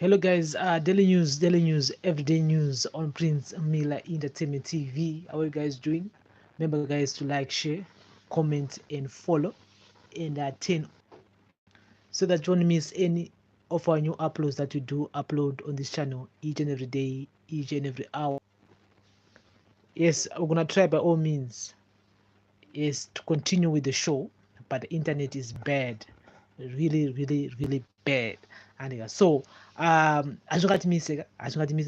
Hello guys, daily news, everyday news on Prince Miller Entertainment TV. How are you guys doing? Remember guys to like, share, comment and follow and turn so that you don't miss any of our new uploads that we do upload on this channel each and every day, each and every hour. Yes, we're gonna try by all means is to continue with the show, but the internet is bad, really bad. And so azvingatimise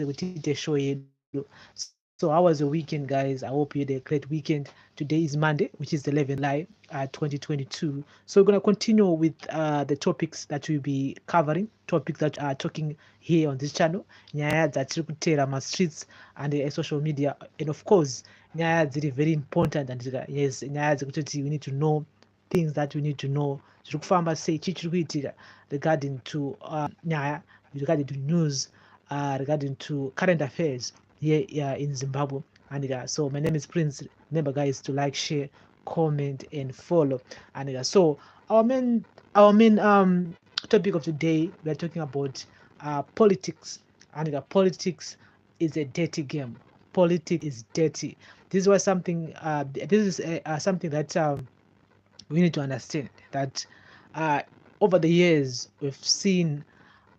kuti tiite show yedu. So how was the weekend, guys? I hope you had a great weekend. Today is Monday, which is the 11th July 2022. So we're going to continue with the topics that we'll be covering, topics that are talking here on this channel, nyaya dzatiri kutera streets and social media, and of course nyaya dziri very important, and yes, nyaya dzekutoti we need to know things that we need to know. Zviri kufamba sei, chii chiri kuitika regarding to nyaya, regarding to news, regarding to current affairs here in Zimbabwe. And so my name is Prince. Remember guys to like, share, comment and follow. And so our main topic of today, we are talking about politics. And politics is a dirty game. Politics is dirty. This was something this is something that we need to understand, that over the years we've seen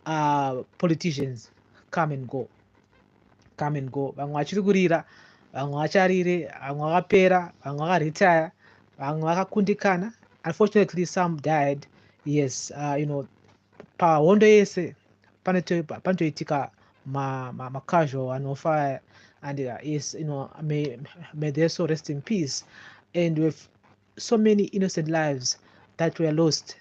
politicians come and go. Vamwe vachiri kurira, vamwe vacharire, vamwe vakapera, vamwe vakaretire, vamwe vakakundikana. Unfortunately, some died. Yes, pahondo yese panotoitika macasual anofa, and yes, may their soul rest in peace. And with so many innocent lives that were lost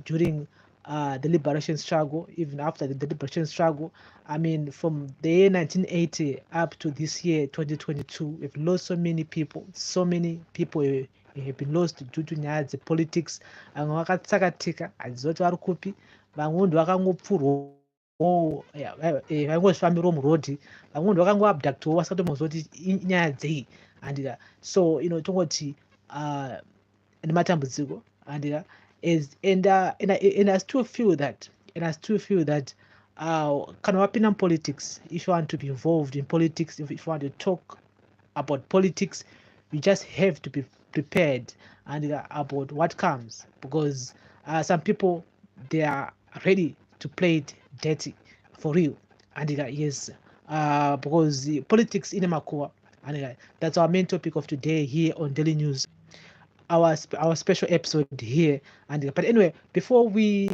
during the liberation struggle, even after the liberation struggle. I mean, from the year 1980 up to this year 2022, we've lost so many people. So many people have been lost due to nyaya dzepolitics. Vamwe vakatsakatika hadzizoti vari kupi, vamwe munhu vakangopfurwa vaingozvifambirawo murodhi, vamwe munhu vakangoabductwawo vasikatomuzoti inyaya dzei. And so tongoti nematambudziko, and I still feel that kana wapinda in politics, if you want to be involved in politics, if you want to talk about politics, you just have to be prepared and about what comes, because some people, they are ready to play it dirty for real. And yes, because the politics in Makua, and that's our main topic of today here on Daily News, our special episode here. And but anyway, before we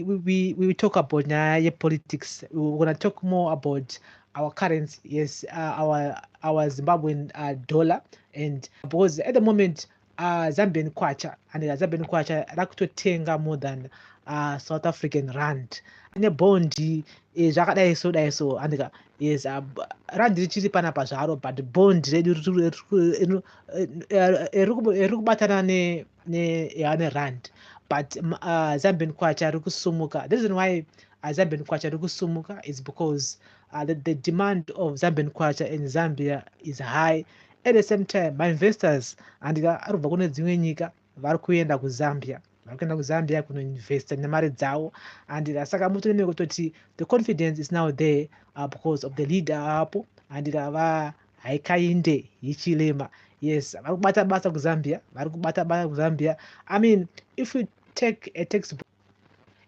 talk about politics, we're gonna talk more about our currency. Yes, our Zimbabwean dollar, and because at the moment Zambian kwacha, and Zambian kwacha rakutotenga more than South African rand. And the bondi is zvakadai so, and yes, rand richiri panapa zvaro, but bond redu rikubatana ne rand, but Zambian kwacha rikusumuka. The reason why Zambian kwacha rikusumuka is because the demand of Zambian kwacha in Zambia is high. At the same time, my investors and arubva kune dzimwe nyika vari kuenda kuZambia, kunoinvesta nemari dzavo, and saka mutoneme kutoti the confidence is now there because of the leader apo, and haikainde yichilema. Yes, vari kubata basa kuZambia. I mean, if you take a textbook,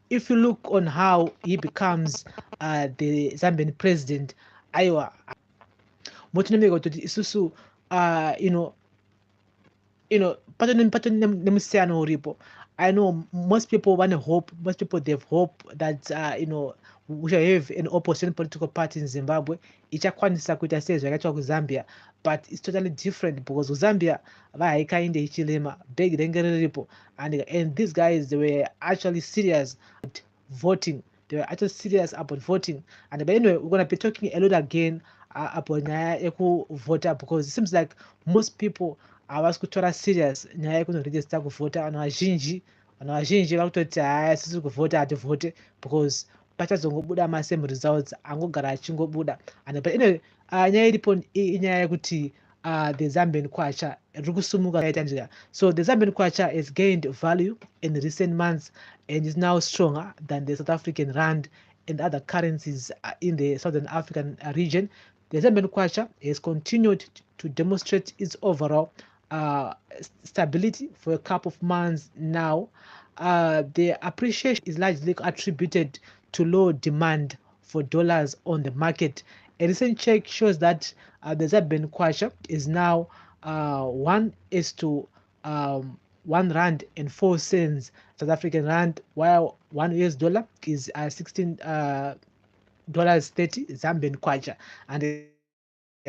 if you look on how he becomes the Zambian president, aiwa mutoneme kutoti isusu patone nemusiyano uripo. I know most people want to hope, most people they've hope that we shall have an opposition political party in Zimbabwe ichakwanisa kuita sei zvakaitwa kuZambia, but it's totally different because kuZambia vahaikainde ichilema, big renge riripo, and these guys, they were actually serious about voting. And but anyway, we're gonna be talking a lot again about nyaya yekuvhota, because it seems like most people havasi kutora serious nyaya yekunoregister kuvhota. Vanhu vazhinji vakutoti haya sisi kuvhota hativhote, because pachazongobuda masem results angogara achingobuda. And but anyway, nyaya iripo inyaya yekuti the Zambian kwacha So the Zambian kwacha has gained value in recent months and is now stronger than the South African rand and other currencies in the Southern African region. The Zambian kwacha has continued to demonstrate its overall stability for a couple of months now. The appreciation is largely attributed to low demand for dollars on the market. A recent check shows that the Zambian kwacha is now 1 is to 1 rand and 4 cents South African rand, while $1 is 16 dollars 30 Zambian kwacha. And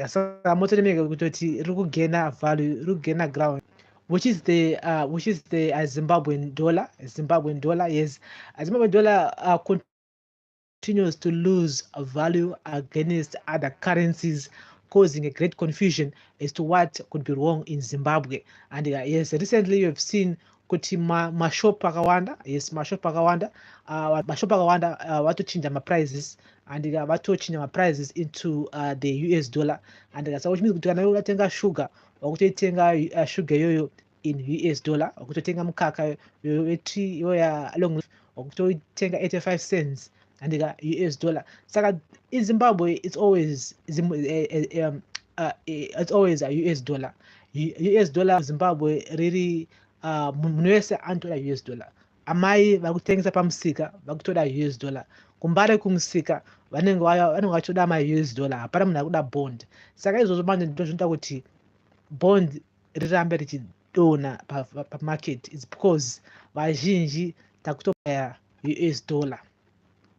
saka motolemeka kutoti rikugena value, rikugena ground, which is the Zimbabwean dollar. Zimbabwean dollar, yes, Zimbabwean dollar continues to lose value against other currencies, causing a great confusion as to what could be wrong in Zimbabwe. And yes, recently you have seen kuti mashop akawanda, yes, mashop akawanda, watochinja prices, and watochinja prices into the US dollar. And so which means kuti kana ukatenga sugar, wakutoitenga sugar yoyo in US dollar, wakutotenga mukaka yoya long, wakutoitenga 85 cents and US dollar. Saka in Zimbabwe, it's always a US dollar. US dollar Zimbabwe really munhu wese anotoda US dollar. Amai vakutengesa pamusika vakutoda US dollar. Kumbare kumusika vanenge vachoda US dollar. Hapana munhu akuda bond. Saka izvozvo manje ndizvo zvinoita kuti bond rirambe richidonha pamarket. It's because vazhinji takutobaya US dollar.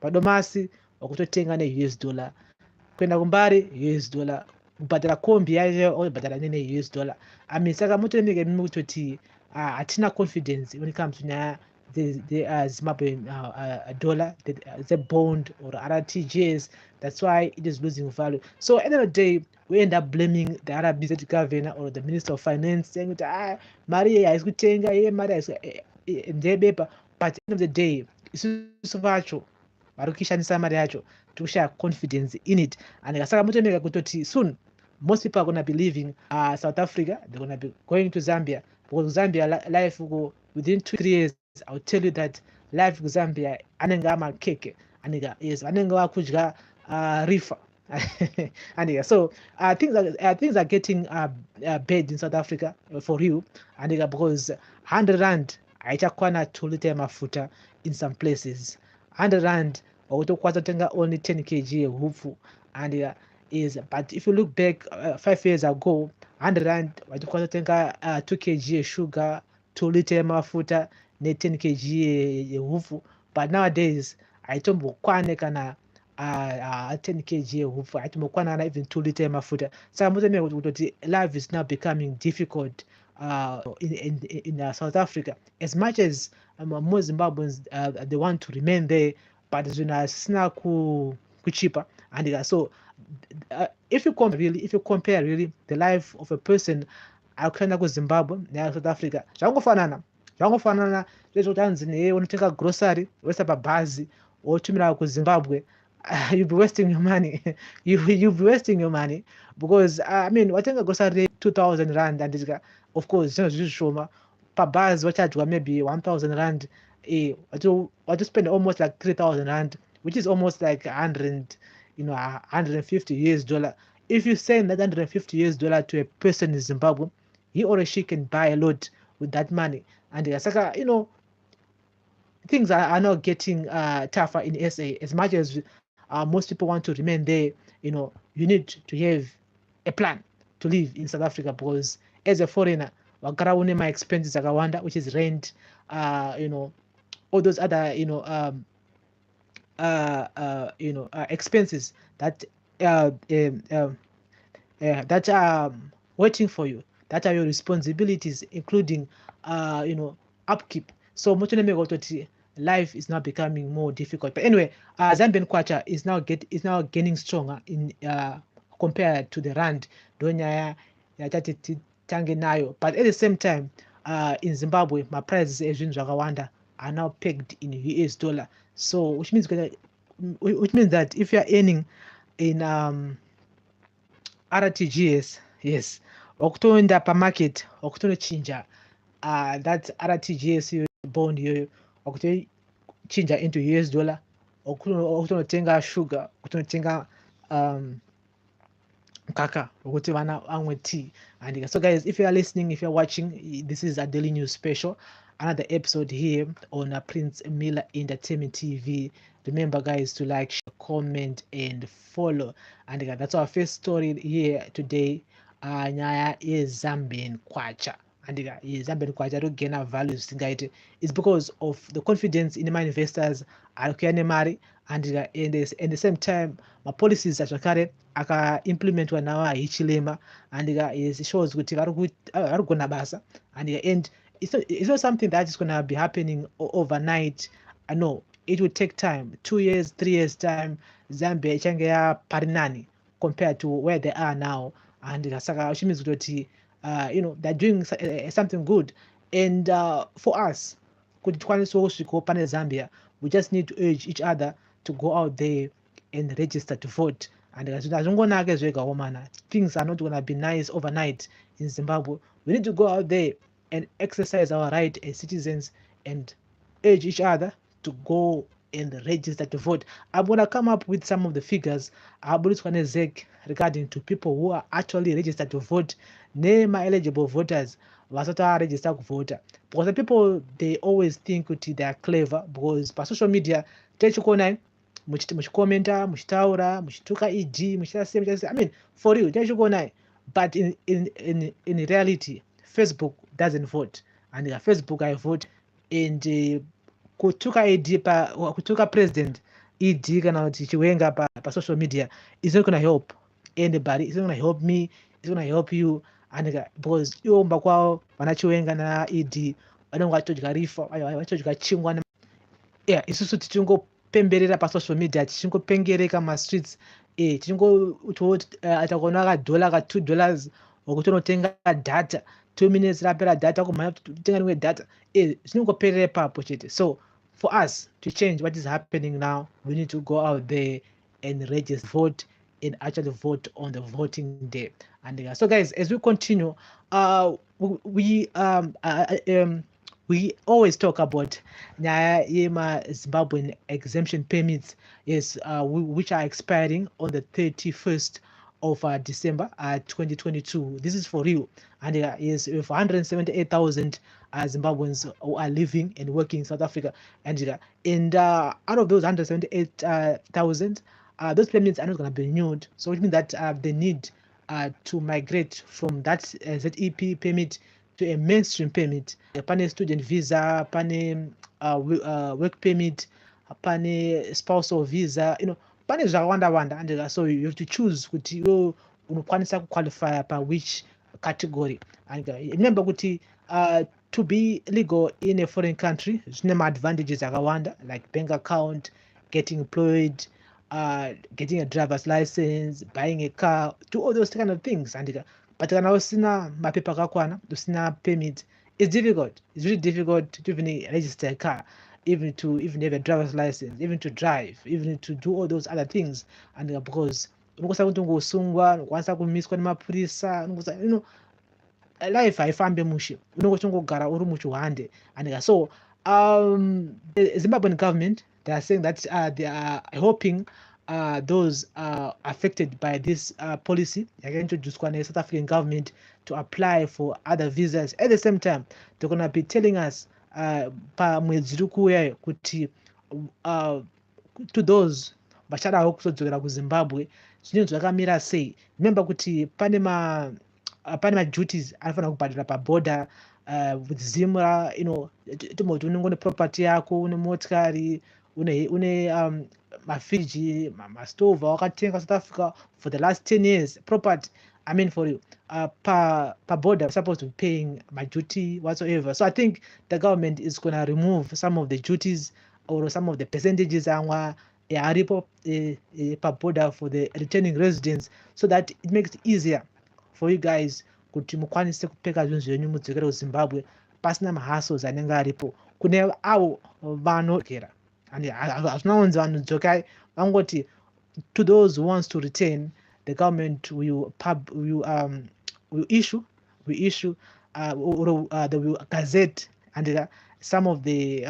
Padomasi wakutotenga ne-US dollar, kwenda kumbari US dollar, kubhadhara kombi yacho wakubhadhara ne-US dollar. Saka motolemeke mimi kutoti hatina confidence when it comes to nyaya the Zimbabwean dollar, the bond or RTGS. That's why it is losing value. So at the end of the day, we end up blaming the RBZ governor or the Minister of Finance, saying that mari haisikutenga, mari ndebeba. But at the end of the day, isusu vacho varikishandisa mari yacho tikushaya confidence in it. And saka motolemeka kutoti soon most people are going to be leaving South Africa. They're going to be going to Zambia, because Zambia life will go within 2-3 years. I'll tell you that life in Zambia anenga makeke, anenga yes, anenga wakudya rifa. And so things are getting bad in South Africa for real. And because 100 rand aichakwana to liter mafuta in some places. 100 rand wakutokwanisa kutenga only 10 kg hupfu. And but if you look back 5 years ago, 100 rand watikwanisa kutenga 2 kg sugar, 2 liter mafuta ne 10 kg hupfu. But nowadays aitombokwane kana 10 kg hupfu, aitombokwana kana even 2 liter mafuta. So life is now becoming difficult in South Africa. As much as most Zimbabweans they want to remain there, but sina cheaper. And so if you compare really the life of a person akuenda kuZimbabwe neSouth Africa, zvangofanana zvezvekuti hanzi neye unotenga grocery wesa pabhazi wotumira kuZimbabwe, you'll be wasting your money. you'll be wasting your money, because watenga grocery 2000 rand, and of course zvinhu zvishoma. Pabhazi wachajwa maybe 1000 rand, what to spend almost like 3000 rand, which is almost like 150 US dollar. If you send that 150 US dollar to a person in Zimbabwe, he or she can buy a lot with that money. And things are now getting tougher in SA. As much as most people want to remain there, you need to have a plan to live in South Africa, because as a foreigner, wagara une my expenses akawanda, which is rent, all those other expenses that that are waiting for you, that are your responsibilities, including upkeep. So life is now becoming more difficult. But anyway, Zambian kwacha is now gaining stronger in compared to the rand. But at the same time, in Zimbabwe, my prices are now pegged in US dollar. So which means that if you are earning in RTGS, yes, wakutoenda pamarket wakutondochinja that RTGS bond iyoyo wakutochinja into US dollar, wakutonotenga sugar, wakutonotenga mkaka wokuti vana amwe tea. And so guys, if you are listening, if you're watching, this is a daily news special, another episode here on Prince Miller Entertainment TV. Remember guys to like, share, comment and follow. And that's our first story here today. Nyaya is Zambian kwacha. And Zambian kwacha to gain our values. It's because of the confidence in my investors alikuwa mari, and in the same time my policies achakare aka-implementwa nawo ahichilema, and it shows kuti varikugona basa, and it's not something that is going to be happening overnight. I know it will take time, 2 years, 3 years time. Zambia ichange yaparinani compared to where they are now, and saka which means kuti they're doing something good. And for us kuti tikwanise kusvikawo pane Zambia, we just need to urge each other to go out there and register to vote. And things are not going to be nice overnight in Zimbabwe. We need to go out there and exercise our right as citizens and urge each other to go and register to vote. I'm going to come up with some of the figures regarding to people who are actually registered to vote, name eligible voters vasata register to vote. Because the people, they always think they are clever, because by social media muchikomenta, muchitaura, muchituka EG, muchitase, I mean, for you, but in reality, Facebook doesn't vote, and Facebook I vote, and kutuka ED kutuka president ED kana kuti chiwenga pa social media is not going to help anybody. It's not going to help me, it's going to help you, and because iwomba kwao vanachiwenga na ED vanenge vatodya rifa, vatodya chingwa. Yeah, isusu tichingopemberera pa social media, tichingopengereka streets, atakuona $1 $2 wakutonotenga data 2 minutes rapera data kumanya kutenga nimwe data, zvinongoperera ipapo chete. So for us to change what is happening now, we need to go out there and register, vote, and actually vote on the voting day. And so guys, as we continue, we always talk about Zimbabwean exemption permits, yes, which are expiring on the 31st of December 2022. This is for real, and is 178,000 Zimbabweans who are living and working in South Africa, and out of those 178,000, those permits are not going to be renewed. So it means that they need to migrate from that ZEP permit to a mainstream permit. Pane student visa, pane work permit, pane spousal visa, pane zvakawanda, and so you have to choose kuti iwe unokwanisa kuqualify pa which category. And remember kuti to be legal in a foreign country zvine advantages akawanda, like bank account, getting employed, getting a driver's license, buying a car, do all those kind of things. And but kana usina mapepa akakwana, usina permit, it's difficult. It's really difficult to even register a car, even have a driver's license, even to drive, even to do all those other things. And because unokosa kuti ngosungwa, unokwanisa kumiswa nemapurisa, life haifambe mushe, unongogara uri muchihande. And so the Zimbabwean government, they are saying that they are hoping those affected by this policy introduced by the South African government to apply for other visas. At the same time, they're going to be telling us kuti to those vachadawo kuzodzokera kuZimbabwe zvinhu zvakamira sei. Remember kuti pane ma duties anofanira kubhadhira paborder with Zimra, tomoti unenge une property yako, une motikari, une mafriji, mastove wakatenga South Africa for the last 10 years, property, I mean for you, per border, supposed to be paying my duty whatsoever. So I think the government is going to remove some of the duties or some of the percentages per border for the returning residents, so that it makes it easier for you guys kuti mukwanise kupeka zvinhu zvenyu mudzokere kuZimbabwe pasina mahustles anenge aripo kune avo vanogera. And hazvina kunzi vanhu dzokai, vangoti to those who wants to return, the government will issue we issue the gazette and some of the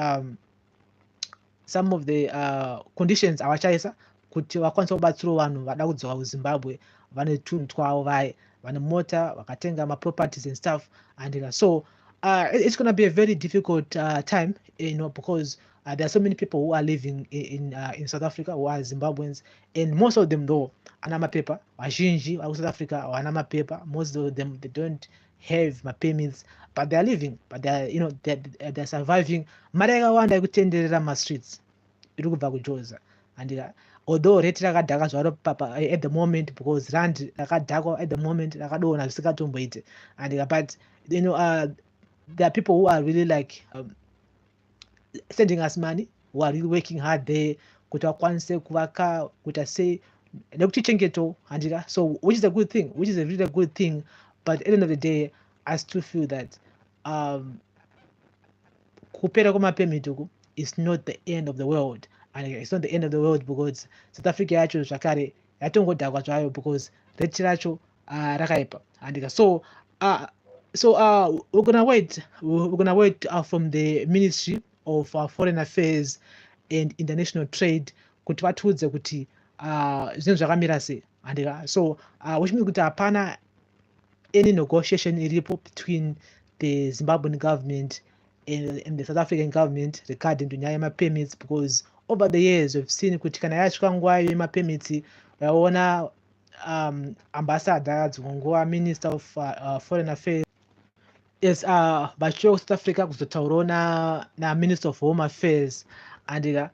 conditions avachaisa kuti vakwanisa kubatsira vanhu vada kudzoka kuZimbabwe vane tunhu twavo vaye vane mota vakatenga properties and stuff and so it's going to be a very difficult time, because there are so many people who are living in South Africa who are Zimbabweans, and most of them though anama paper vazhinji vari South Africa vanama paper. Most of them, they don't have permits, but they are living, but they are, they're surviving. Mari yakawanda yekutenderera mastreets iri kubva kujoza and although rate rakadhaka zvaro at the moment, because rand rakadhakwa at the moment rakadonha zvisikatomboite and but there are people who are really like sending us money, who are really working hard there kuti vakwanise kuvaka kuita sei nekutichengeto handira, so which is a good thing, which is a really good thing, but at the end of the day I still feel that kupera kwemapemit uku is not the end of the world, and it's not the end of the world because South Africa yacho zvakare yatongodhakwa zvayo because rate racho rakaipa and so we're gonna wait from the Ministry of Foreign Affairs and International Trade kuti vatiudze kuti zvinhu zvakamira sei and so which means kuti hapana any negotiation iripo between the Zimbabwean government and the South African government regarding to nyaya yemapermits, because over the years we've seen kuti kana yasvika nguva yemapermits vaona ambassador dzimwe Minister of Foreign Affairs, yes, vachiuya kuSouth Africa kuzotaurawo na Minister of Home Affairs and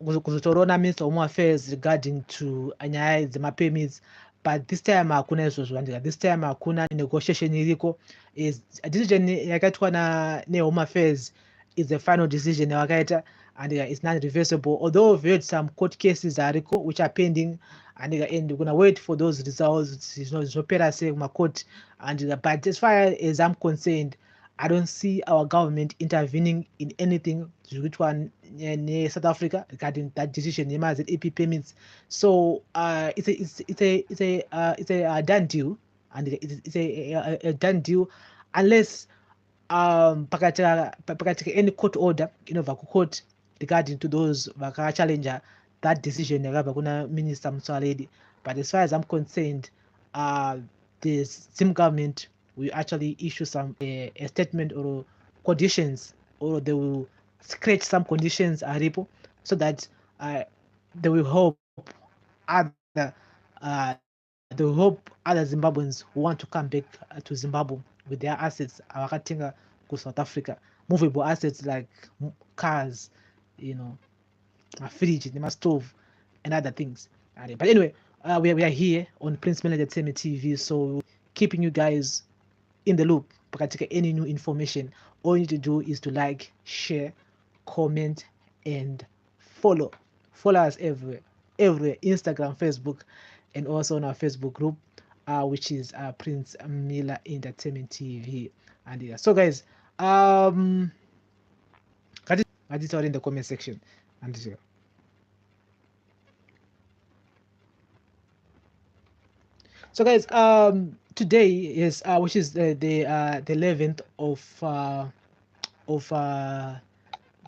kuzotaurawo na Minister of Home Affairs regarding to nyaya dzemapermits, but this time hakuna izvozvo and this time hakuna negotiation iriko. Is a decision yakaitwa na Home Affairs is the final decision yavakaita and it's not reversible, although we've heard some court cases ariko which are pending and we're gonna wait for those results, zvopera sei kumacourt and but as far as I'm concerned, I don't see our government intervening in anything zvikuitwa South Africa regarding that decision EP payments. So it's a done deal and it's a done deal unless pakatika any court order inobva kucourt regarding to those vakachallenger that decision yakabva kuna Minister Motsoaledi. But as far as I'm concerned, the Zim government will actually issue some a statement or conditions, or they will scratch some conditions aripo so that they will help other Zimbabweans who want to come back to Zimbabwe with their assets avakatenga South Africa, movable assets like cars, a fridge, a stove, and other things. But anyway, we are here on Prince Miller Entertainment TV, so keeping you guys in the loop. Any new information, all you need to do is to like, share, comment, and follow. Follow us everywhere, Instagram, Facebook, and also on our Facebook group, which is Prince Miller Entertainment TV. And so guys, write it out in the comment section. And so guys, today is which is the 11th of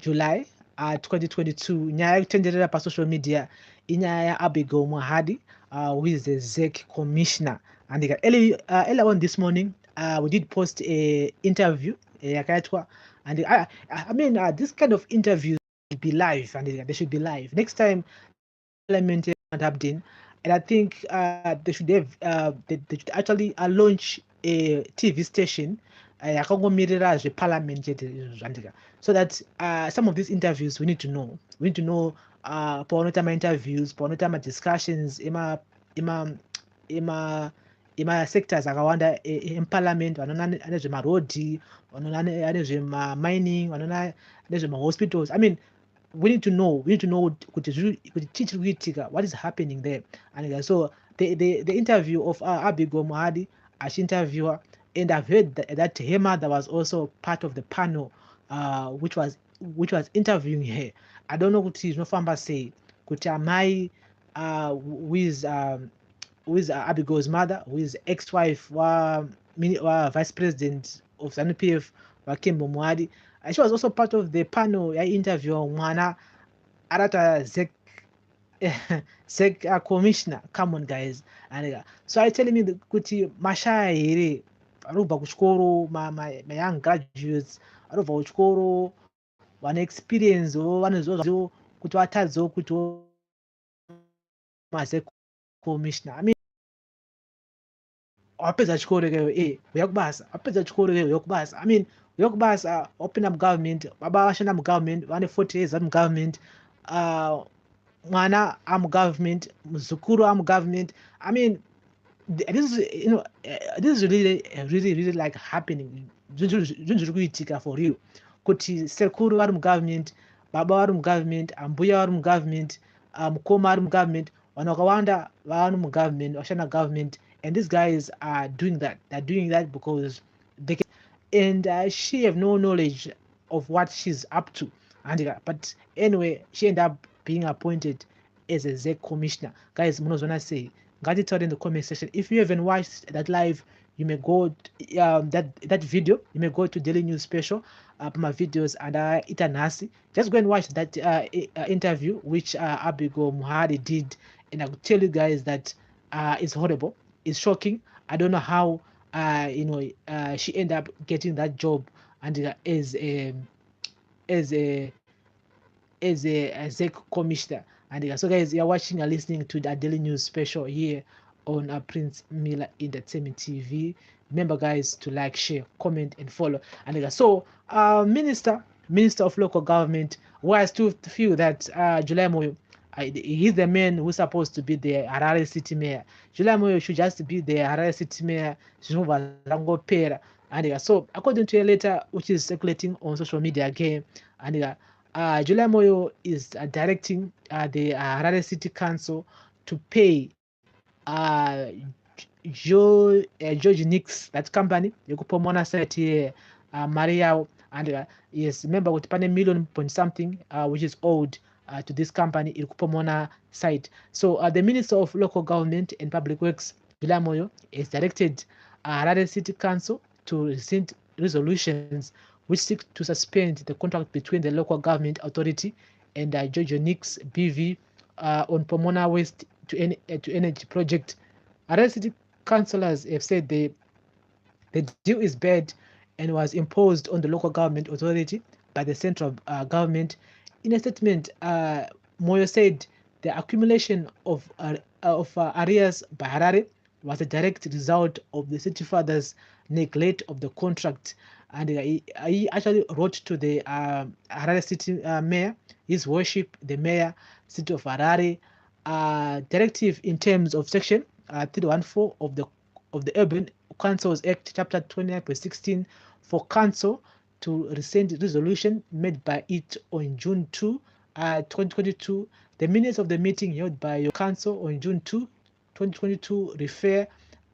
July 2022. Nyaya yekutenderera pa social media inyaya ya Abigail Mwahadi, who is the ZEC commissioner. And early on this morning, we did post a interview yakaitwa, and I mean this kind of interviews should be live, and they should be live next time Parliament happening. And I think they should have they should actually launch a TV station yakangomirira zveparliament chete, so that some of these interviews we need to know paunoita interviews, paunoita discussions ima sectors akawanda eparliament, vanoona nezvemarodhi, vanoona nezvemining, vanoona nezvemahospitals. I mean, we need to know kuti chii kuitika, what is happening there. And so the interview of Abigail Mwahadi, interviewer, and I've heard that her mother was also part of the panel which was interviewing her. I don't know kuti zvinofamba sei kuti amai who is Abigail's mother, who is ex-wife wa vice president of ZANU-PF Wakembo Mwadi. She was also part of the panel interview mwana arata Zek commissioner. Come on guys. And so I telling me kuti mashaya here arubva kuchikoro my young graduates arubva kuchikoro vane experience vanoziva kuti vatadzewo kuti mazek commissioner. I mean wapedza chikoro ikeyo uya kubasa wapedza chikoro ikeyo uya kubasa. I mean uya kubasa wapinda mugovernment baba vashanda mugovernment vane 40 years vari mugovernment mwana amugovernment muzukuru amugovernment. I mean this is this is really like happening zvinhu zviri kuitika for real kuti sekuru vari mugovernment baba vari mugovernment ambuya vari mugovernment mukoma ari mugovernment vanhu vakawanda vari mugovernment vashanda government. And these guys are doing that. They're doing that because they can, and she have no knowledge of what she's up to. But anyway, she ended up being appointed as a ZEC commissioner. Guys, munozona say, ngati tell in the comment section. If you haven't watched that live, you may go that video. You may go to Daily News Special, my videos, and Itanasi. Just go and watch that interview which Abigail Muhadi did, and I will tell you guys that it's horrible. It's shocking. I don't know how she ended up getting that job and as a ZEC commissioner. And so guys, you're watching and listening to the Daily News Special here on Prince Miller Entertainment TV. Remember guys to like, share, comment and follow. And so Minister of Local Government, well, I still feel that July Moyo, he's the man who's supposed to be the Harare City Mayor. July Moyo should just be the Harare City Mayor. And so according to a letter which is circulating on social media again, and July Moyo is directing the Harare City Council to pay George Nix, that company, the Pomona site here, Maria, and yes, remember with $1 million point something, which is owed to this company in Pomona site. So the Minister of Local Government and Public Works, July Moyo, has directed Harare City Council to rescind resolutions which seek to suspend the contract between the local government authority and George Nix BV on Pomona Waste to Energy project. Harare City councillors have said the deal is bad and was imposed on the local government authority by the central government. In a statement, Moyo said the accumulation of arrears by Harare was a direct result of the city father's neglect of the contract. And he actually wrote to the Harare City Mayor, His Worship, the Mayor, City of Harare, directive in terms of Section 314 of the Urban Councils Act, Chapter 29.16, for council to rescind resolution made by it on June 2, 2022. The minutes of the meeting held by your council on June 2, 2022 refer.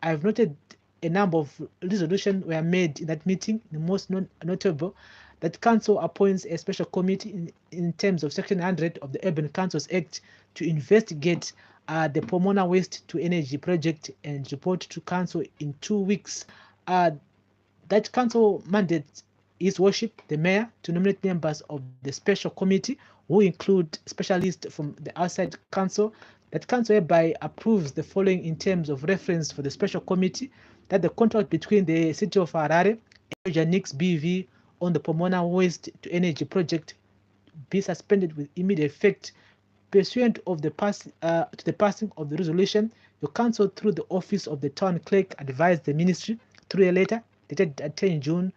I have noted a number of resolutions were made in that meeting. The most notable that council appoints a special committee in terms of Section 100 of the Urban Councils Act to investigate the Pomona Waste to Energy project and report to council in 2 weeks. That council mandates His Worship, the Mayor, to nominate members of the special committee who include specialists from the outside council. That council hereby approves the following in terms of reference for the special committee: that the contract between the City of Harare and Nix BV on the Pomona Waste to Energy project be suspended with immediate effect. Pursuant of the to the passing of the resolution, the council through the office of the town clerk advised the ministry through a letter dated 10 June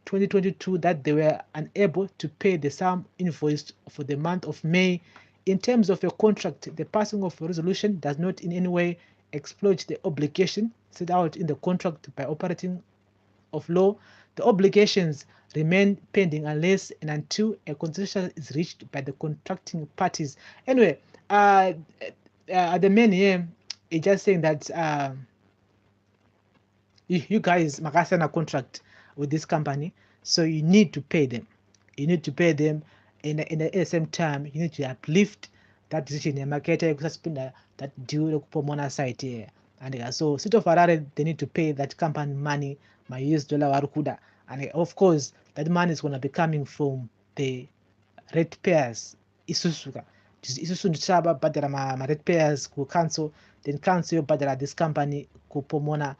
2022 that they were unable to pay the sum invoiced for the month of May. In terms of a contract, the passing of a resolution does not in any way exploit the obligation set out in the contract by operating of law. The obligations remain pending unless and until a concession is reached by the contracting parties. Anyway, the man here is just saying that you guys makasana a contract with this company, so you need to pay them. You need to pay them, and at the same time, you need to uplift that decision. Market suspend that deal Pomona site here. and so City of Harare, they need to pay that company money, my US dollar warukuda, and of course that money is going to be coming from the ratepayers isusuka isusu ndichava ratepayers ku council, then council yobhadhara this company ku Pomona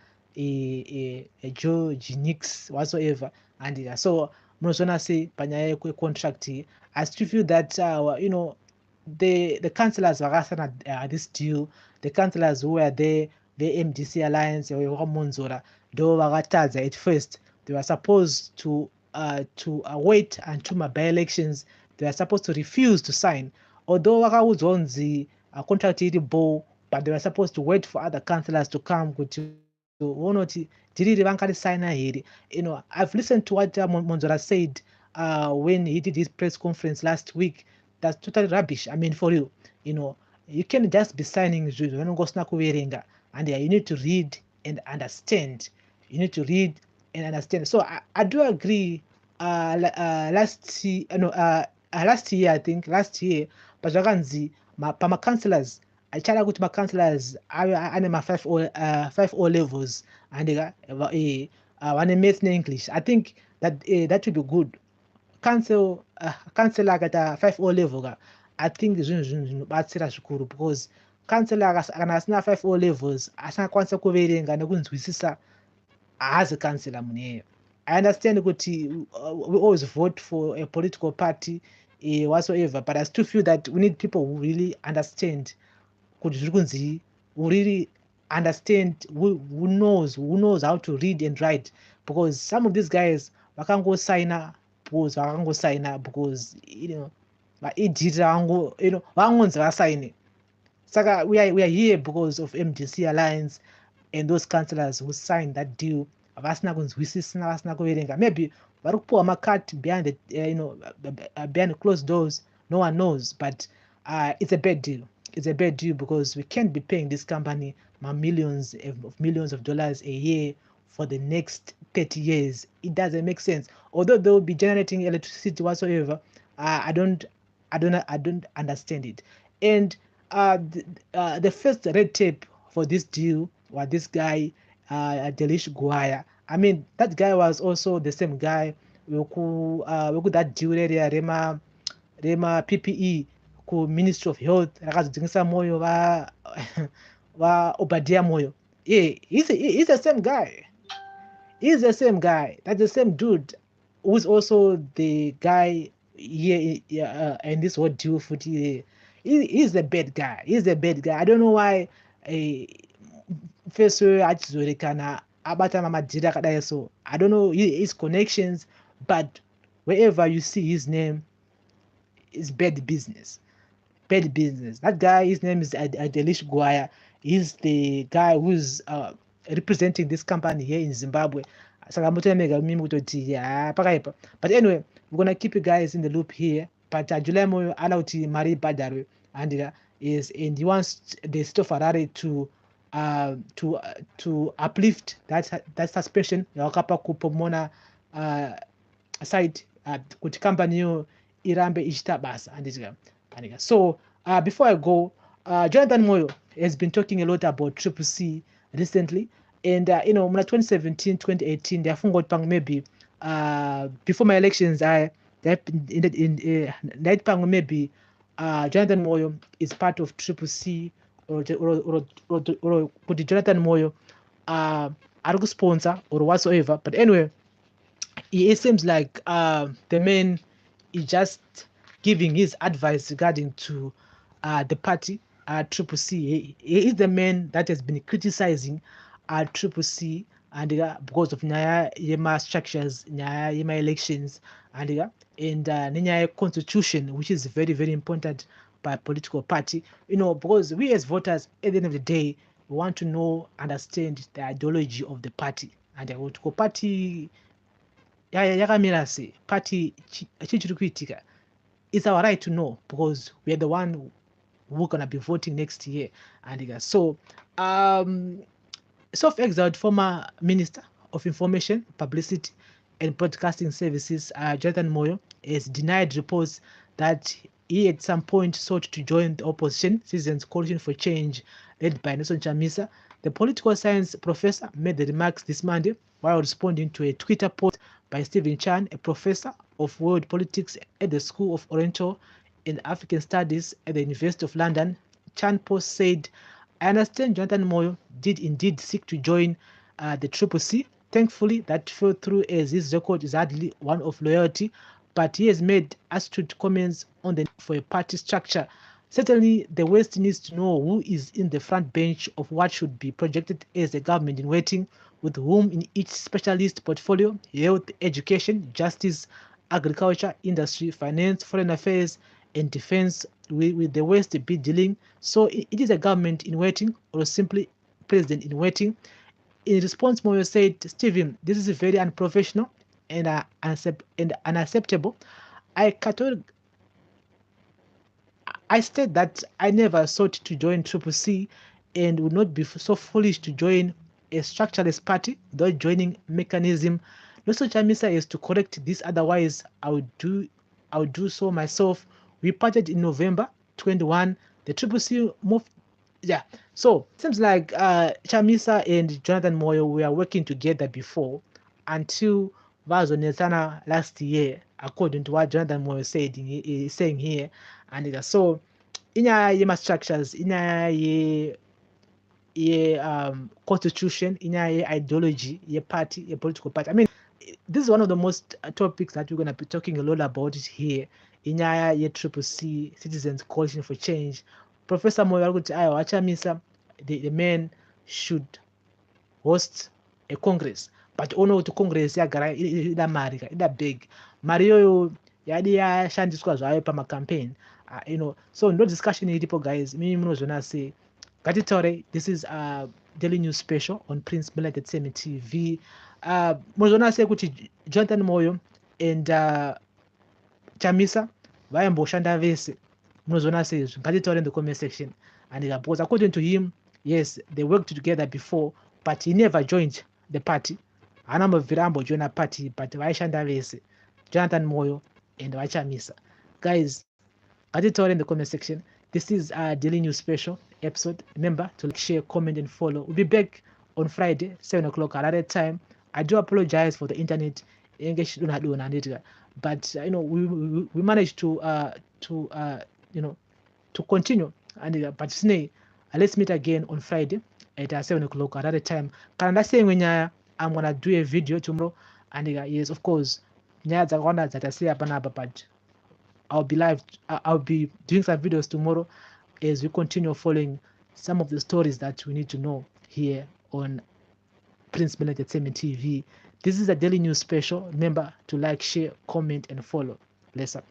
George Nix whatsoever, and so munozona sei panyaya kwecontract iyi. I still feel that the councillors vakasana this deal, the councillors who were there, the MDC alliance vakamonzora ndo vakatadza at first. They were supposed to wait until my by-elections. They were supposed to refuse to sign, although vakaudzwa kunzi contract iri bow, but they were supposed to wait for other councillors to come kuti vonoti diriri vangarisigna here. I've listened to what Monzora said when he did his press conference last week. That's totally rubbish. I mean, for you, you can just be signing and you need to read and understand. You need to read and understand. So I do agree. Last year, I think last year, Pajaganzi, Pama councillors, I try to my councillors, I my 5 O levels, and one math in English. I think that that would be good. Councillor kata 5 O level, I think batsira zvikuru, because councillor kana asina 5 O levels asingakwanisa kuverenga nekunzwisisa haazi councillor munhu. I understand kuti we always vote for a political party whatsoever, but I still feel that we need people who really understand kuti zviri kunzi, who really understand, who knows how to read and write, because some of these guys vakangosaina because vaidhira vangonzi vasaine. Saka we are here because of MDC alliance and those councillors who signed that deal. Vasina kunzwisisa, vasina kuverenga. Maybe vari kupuwa makati behind behind closed doors, no one knows, but it's a bad deal. It's a bad deal because we can't be paying this company millions of dollars a year for the next 30 years. It doesn't make sense. Although they will be generating electricity whatsoever, I don't understand it. And the first red tape for this deal was this guy Delish Guaya. I mean, that guy was also the same guy who that deal area rema PPE ku Ministry of Health rakadzingisa Moyo va Obadia Moyo. Yeah, he's the same guy. He's the same guy. That's the same dude who's also the guy here in this whole deal footy. He's the bad guy. He's the bad guy. I don't know why first achizorekana abata mamadhira kadai so. I don't know his connections, but wherever you see his name, it's bad business. Bad business. That guy, his name is Delish Guaya. He's the guy who's representing this company here in Zimbabwe. But anyway, we're gonna keep you guys in the loop here. But July Moyo alauti Mari Badarwe and he wants the state of Harare to uplift that suspension yakapa ku Pomona site kuti company yo irambe ichita basa and so before I go, Jonathan Moyo has been talking a lot about Triple C recently, and 2017 2018 they are maybe before my elections maybe Jonathan Moyo is part of Triple C or kuti Jonathan Moyo ari sponsor or whatsoever. But anyway, it seems like the man is just giving his advice regarding to the party Triple C. He is the man that has been criticizing Triple C and because of nyaya yema structures, nyaya yema elections and nyaya constitution, which is very very important by a political party. Because we as voters at the end of the day we want to know, understand the ideology of the party and the party yakamira sei, party chichiri kuitika. It's our right to know because we are the one who are gonna be voting next year. And so self-exiled former Minister of Information, Publicity and Broadcasting Services, Jonathan Moyo, has denied reports that he at some point sought to join the opposition Citizens Coalition for Change led by Nelson Chamisa. The political science professor made the remarks this Monday while responding to a Twitter post by Stephen Chan, a professor of world politics at the School of Oriental and African Studies at the University of London. Chan post said, "I understand Jonathan Moyo did indeed seek to join the Triple C. Thankfully, that fell through as his record is hardly one of loyalty, but he has made astute comments on the need for a party structure. Certainly, the West needs to know who is in the front bench of what should be projected as a government in waiting, with whom in each specialist portfolio: health, education, justice, agriculture, industry, finance, foreign affairs, and defense. Will the West be dealing? So it is a government in waiting, or simply president in waiting." In response, Moyo said, "Stephen, this is very unprofessional and unacceptable. I I state that I never sought to join Triple C and would not be so foolish to join a structureless party without joining mechanism. Nelson Chamisa is to correct this, otherwise I would do so myself. We parted in November 21. The Triple C moved." Yeah. So it seems like Chamisa and Jonathan Moyo were working together before until Vazonetana last year, according to what Jonathan Moyo said is saying here. And so inya ye structures, inya ye constitution, inya ye ideology, ye party, ye political party. I mean, this is one of the most topics that we're going to be talking a lot about it here. Inya ye Triple C, Citizens Coalition for Change. Professor Moyo Chamisa, the man should host a congress, but ono kuti congress yagara ida mari ida big mari iyoyo yadi yashandiswa zvayo pamacampaign, so no discussion iripo guys. Mimi munozviona sei? Ngatitaure. This is daily news special on Prince Miller Entertainment TV. Munozviona sei kuti Jonathan Moyo and Chamisa vayamboshanda vese? Munozviona sei? Ngatitaure in the comment section. And because according to him, yes, they worked together before, but he never joined the party. Anambobvira ambojoina a party, but vaishanda vese, Jonathan Moyo and Chamisa. Guys, ngatitaure in the comment section. This is a daily news special episode. Remember to like, share, comment, and follow. We'll be back on Friday, 7 o'clock at that time. I do apologize for the internet. But we managed to continue. And but today, let's meet again on Friday at 7 o'clock at that time. Can I say when I'm gonna do a video tomorrow? And yes, of course, but I'll be live. I'll be doing some videos tomorrow as we continue following some of the stories that we need to know here on Prince Miller Entertainment TV. This is a daily news special. Remember to like, share, comment, and follow. Bless up.